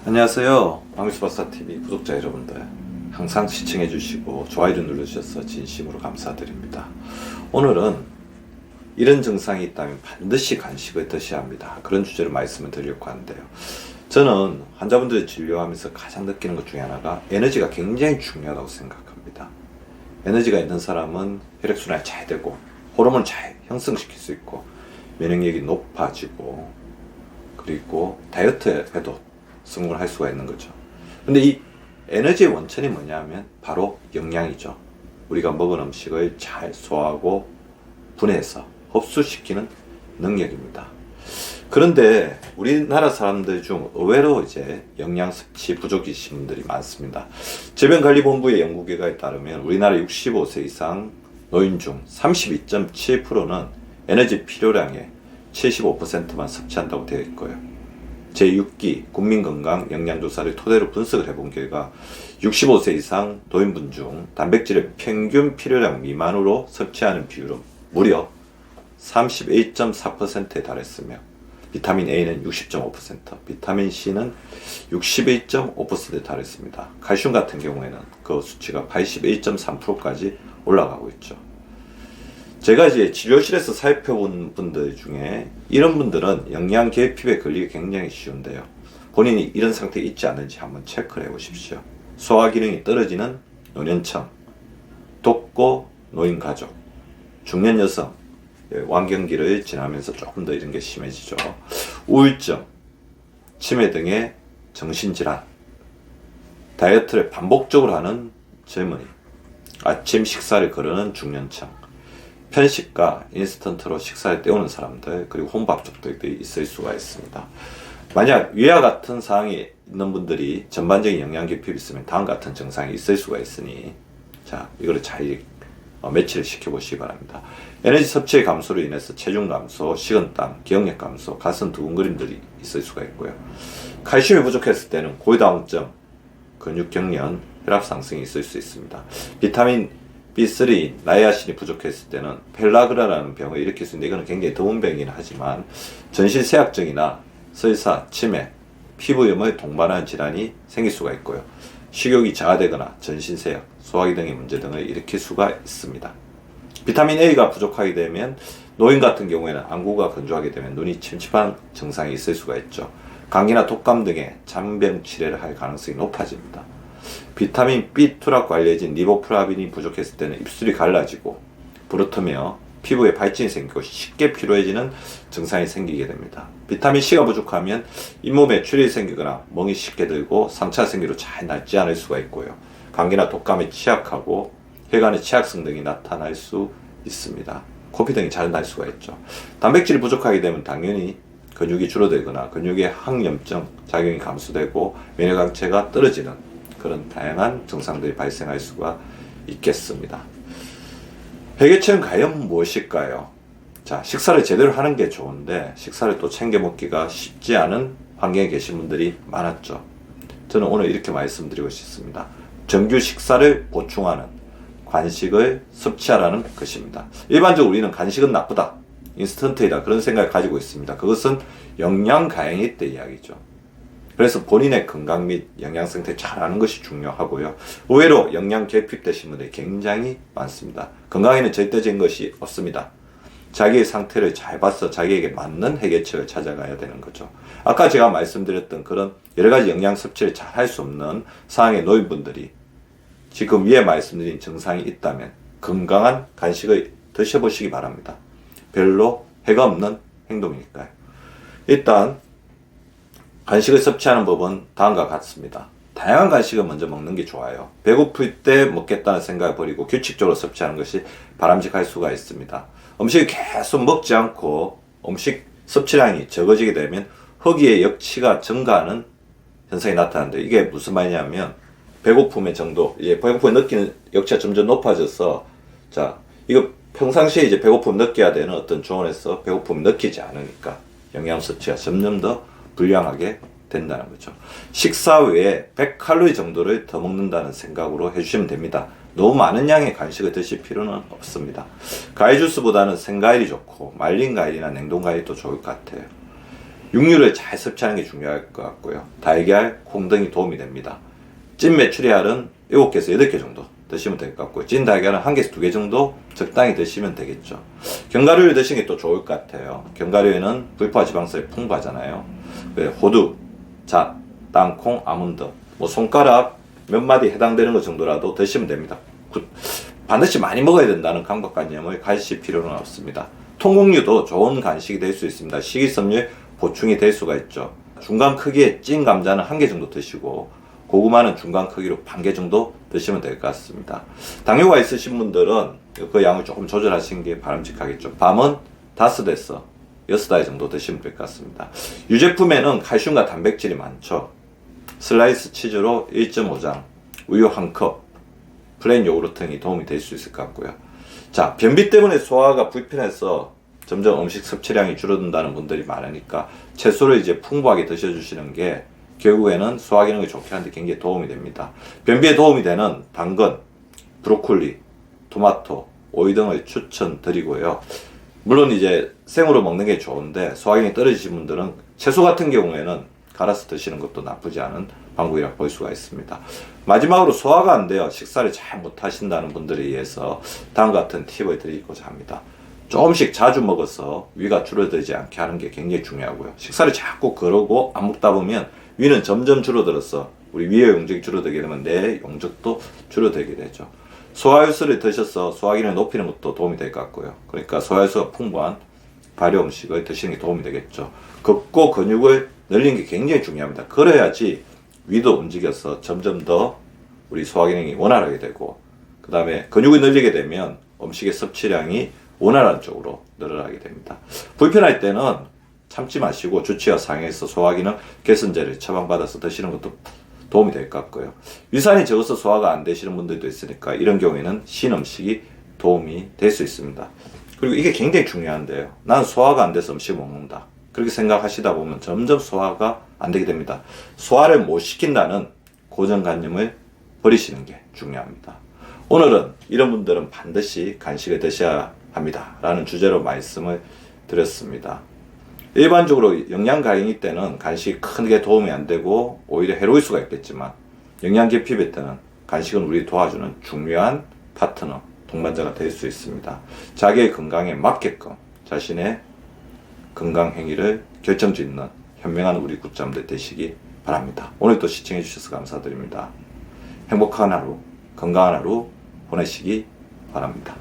안녕하세요. 방위수박사TV 구독자 여러분들, 항상 시청해주시고 좋아요를 눌러주셔서 진심으로 감사드립니다. 오늘은 이런 증상이 있다면 반드시 간식을 드셔야 합니다. 그런 주제로 말씀을 드리려고 하는데요. 저는 환자분들을 진료하면서 가장 느끼는 것 중에 하나가 에너지가 굉장히 중요하다고 생각합니다. 에너지가 있는 사람은 혈액순환이 잘 되고 호르몬을 잘 형성시킬 수 있고 면역력이 높아지고 그리고 다이어트 해도 성공을 할 수가 있는 거죠. 근데 이 에너지의 원천이 뭐냐면 바로 영양이죠. 우리가 먹은 음식을 잘 소화하고 분해해서 흡수시키는 능력입니다. 그런데 우리나라 사람들 중 의외로 이제 영양 섭취 부족이신 분들이 많습니다. 질병관리본부의 연구 결과에 따르면 우리나라 65세 이상 노인 중 32.7%는 에너지 필요량의 75%만 섭취한다고 되어 있고요. 제6기 국민건강 영양조사를 토대로 분석을 해본 결과 65세 이상 노인분 중 단백질의 평균 필요량 미만으로 섭취하는 비율은 무려 31.4%에 달했으며 비타민 A는 60.5%, 비타민 C는 61.5%에 달했습니다. 칼슘 같은 경우에는 그 수치가 81.3%까지 올라가고 있죠. 제가 이제 치료실에서 살펴본 분들 중에 이런 분들은 영양 결핍에 걸리기 굉장히 쉬운데요. 본인이 이런 상태에 있지 않은지 한번 체크를 해 보십시오. 소화 기능이 떨어지는 노년층, 독거 노인 가족, 중년 여성, 완경기를 지나면서 조금 더 이런 게 심해지죠. 우울증, 치매 등의 정신질환, 다이어트를 반복적으로 하는 젊은이, 아침 식사를 거르는 중년층, 편식과 인스턴트로 식사를 때우는 사람들, 그리고 혼밥족들이 있을 수가 있습니다. 만약 위와 같은 사항이 있는 분들이 전반적인 영양 결핍이 있으면 다음 같은 증상이 있을 수가 있으니 자, 이거를 잘 매치를 시켜보시기 바랍니다. 에너지 섭취의 감소로 인해서 체중 감소, 식은땀, 기억력 감소, 가슴 두근거림들이 있을 수가 있고요. 칼슘이 부족했을 때는 고지다공증, 근육 경련, 혈압 상승이 있을 수 있습니다. 비타민 B3, 나이아신이 부족했을 때는 펠라그라라는 병을 일으킬 수 있는데 이거는 굉장히 드문 병이긴 하지만 전신세약증이나 설사, 치매, 피부염을 동반하는 질환이 생길 수가 있고요. 식욕이 저하되거나 전신세약, 소화기 등의 문제 등을 일으킬 수가 있습니다. 비타민 A가 부족하게 되면 노인 같은 경우에는 안구가 건조하게 되면 눈이 침침한 증상이 있을 수가 있죠. 감기나 독감 등의 잔병 치레를 할 가능성이 높아집니다. 비타민 B2라고 알려진 리보프라빈이 부족했을 때는 입술이 갈라지고 부르트며 피부에 발진이 생기고 쉽게 피로해지는 증상이 생기게 됩니다. 비타민 C가 부족하면 잇몸에 출혈이 생기거나 멍이 쉽게 들고 상처가 생기로 잘 낫지 않을 수가 있고요. 감기나 독감에 취약하고 혈관의 취약성 등이 나타날 수 있습니다. 코피 등이 잘 날 수가 있죠. 단백질이 부족하게 되면 당연히 근육이 줄어들거나 근육의 항염증 작용이 감소되고 면역 강체가 떨어지는 그런 다양한 증상들이 발생할 수가 있겠습니다. 회개체는 과연 무엇일까요? 자, 식사를 제대로 하는 게 좋은데 식사를 또 챙겨 먹기가 쉽지 않은 환경에 계신 분들이 많았죠. 저는 오늘 이렇게 말씀드리고 싶습니다. 정규 식사를 보충하는 간식을 섭취하라는 것입니다. 일반적으로 우리는 간식은 나쁘다, 인스턴트이다 그런 생각을 가지고 있습니다. 그것은 영양 가행일 때 이야기죠. 그래서 본인의 건강 및 영양 상태 잘 아는 것이 중요하고요. 의외로 영양 결핍 되신 분들이 굉장히 많습니다. 건강에는 절대적인 것이 없습니다. 자기의 상태를 잘 봐서 자기에게 맞는 해결책을 찾아가야 되는 거죠. 아까 제가 말씀드렸던 그런 여러 가지 영양 섭취를 잘 할 수 없는 상황의 노인분들이 지금 위에 말씀드린 증상이 있다면 건강한 간식을 드셔보시기 바랍니다. 별로 해가 없는 행동이니까요. 일단 간식을 섭취하는 법은 다음과 같습니다. 다양한 간식을 먼저 먹는 게 좋아요. 배고플 때 먹겠다는 생각을 버리고 규칙적으로 섭취하는 것이 바람직할 수가 있습니다. 음식을 계속 먹지 않고 음식 섭취량이 적어지게 되면 허기의 역치가 증가하는 현상이 나타나는데 이게 무슨 말이냐면 배고픔의 정도, 배고픔을 느끼는 역치가 점점 높아져서 자, 이거 평상시에 이제 배고픔을 느껴야 되는 어떤 조언에서 배고픔을 느끼지 않으니까 영양 섭취가 점점 더 불량하게 된다는 거죠. 식사 외에 100칼로리 정도를 더 먹는다는 생각으로 해주시면 됩니다. 너무 많은 양의 간식을 드실 필요는 없습니다. 과일 주스보다는 생과일이 좋고 말린 과일이나 냉동 과일도 좋을 것 같아요. 육류를 잘 섭취하는 게 중요할 것 같고요. 달걀, 콩 등이 도움이 됩니다. 찐 메추리알은 7개에서 8개 정도 드시면 될 것 같고요. 찐 달걀은 1개에서 2개 정도 적당히 드시면 되겠죠. 견과류를 드시는 게 또 좋을 것 같아요. 견과류에는 불포화 지방산이 풍부하잖아요. 호두, 잣, 땅콩, 아몬드, 뭐 손가락 몇 마디 해당되는 것 정도라도 드시면 됩니다. 반드시 많이 먹어야 된다는 강박관념을 가지실 필요는 없습니다. 통곡류도 좋은 간식이 될 수 있습니다. 식이섬유 보충이 될 수가 있죠. 중간 크기의 찐 감자는 1개 정도 드시고 고구마는 중간 크기로 1개 정도 드시면 될 것 같습니다. 당뇨가 있으신 분들은 그 양을 조금 조절하시는 게 바람직하겠죠. 밤은 5에서 6알 정도 드시면 될 것 같습니다. 유제품에는 칼슘과 단백질이 많죠. 슬라이스 치즈로 1.5장, 우유 1컵, 플레인 요구르트 등이 도움이 될 수 있을 것 같고요. 자, 변비 때문에 소화가 불편해서 점점 음식 섭취량이 줄어든다는 분들이 많으니까 채소를 이제 풍부하게 드셔주시는 게 결국에는 소화 기능이 좋게 하는데 굉장히 도움이 됩니다. 변비에 도움이 되는 당근, 브로콜리, 토마토, 오이 등을 추천드리고요. 물론 이제 생으로 먹는 게 좋은데 소화 기능이 떨어지신 분들은 채소 같은 경우에는 갈아서 드시는 것도 나쁘지 않은 방법이라고 볼 수가 있습니다. 마지막으로 소화가 안 돼요. 식사를 잘 못하신다는 분들에 의해서 다음과 같은 팁을 드리고자 합니다. 조금씩 자주 먹어서 위가 줄어들지 않게 하는 게 굉장히 중요하고요. 식사를 자꾸 거르고 안 먹다 보면 위는 점점 줄어들어서 우리 위의 용적이 줄어들게 되면 내 용적도 줄어들게 되죠. 소화효소를 드셔서 소화기능을 높이는 것도 도움이 될 것 같고요. 그러니까 소화효소가 풍부한 발효 음식을 드시는 게 도움이 되겠죠. 걷고 근육을 늘리는 게 굉장히 중요합니다. 그래야지 위도 움직여서 점점 더 우리 소화기능이 원활하게 되고 그 다음에 근육을 늘리게 되면 음식의 섭취량이 원활한 쪽으로 늘어나게 됩니다. 불편할 때는 참지 마시고 주치의와 상의해서 소화기능 개선제를 처방받아서 드시는 것도 도움이 될 것 같고요. 위산이 적어서 소화가 안 되시는 분들도 있으니까 이런 경우에는 신음식이 도움이 될 수 있습니다. 그리고 이게 굉장히 중요한데요. 나는 소화가 안 돼서 음식을 먹는다. 그렇게 생각하시다 보면 점점 소화가 안 되게 됩니다. 소화를 못 시킨다는 고정관념을 버리시는 게 중요합니다. 오늘은 이런 분들은 반드시 간식을 드셔야 합니다. 라는 주제로 말씀을 드렸습니다. 일반적으로 영양 가행이 때는 간식이 크게 도움이 안 되고 오히려 해로울 수가 있겠지만 영양 결핍일 때는 간식은 우리 도와주는 중요한 파트너, 동반자가 될 수 있습니다. 자기의 건강에 맞게끔 자신의 건강 행위를 결정짓는 현명한 우리 굿잠들 되시기 바랍니다. 오늘도 시청해 주셔서 감사드립니다. 행복한 하루, 건강한 하루 보내시기 바랍니다.